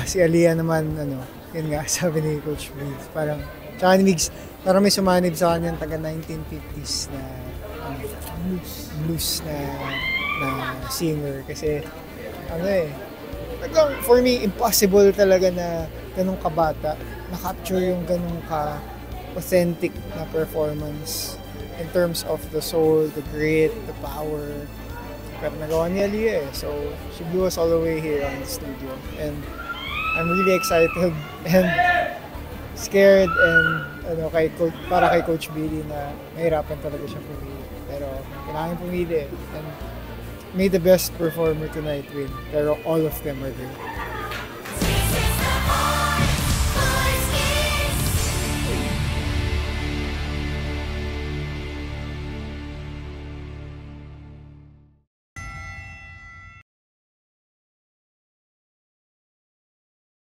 Si Aliyah naman, yun nga, sabi ni Coach Breeze, parang, tsaka ni Migs, parang may sumanib sa kanyang taga 1950s na blues na singer. Kasi, talagang for me, impossible talaga na ganun kabata, na-capture yung ganun ka-authentic na performance in terms of the soul, the grit, the power. Pero nagawa ni Aliyah eh. So, she blew us all the way here on the studio. And I'm really excited and scared and para kay Coach Billy na mahirapan talaga siya pumili. Pero kailangan pumili and may the best performer tonight win. Pero all of them are great.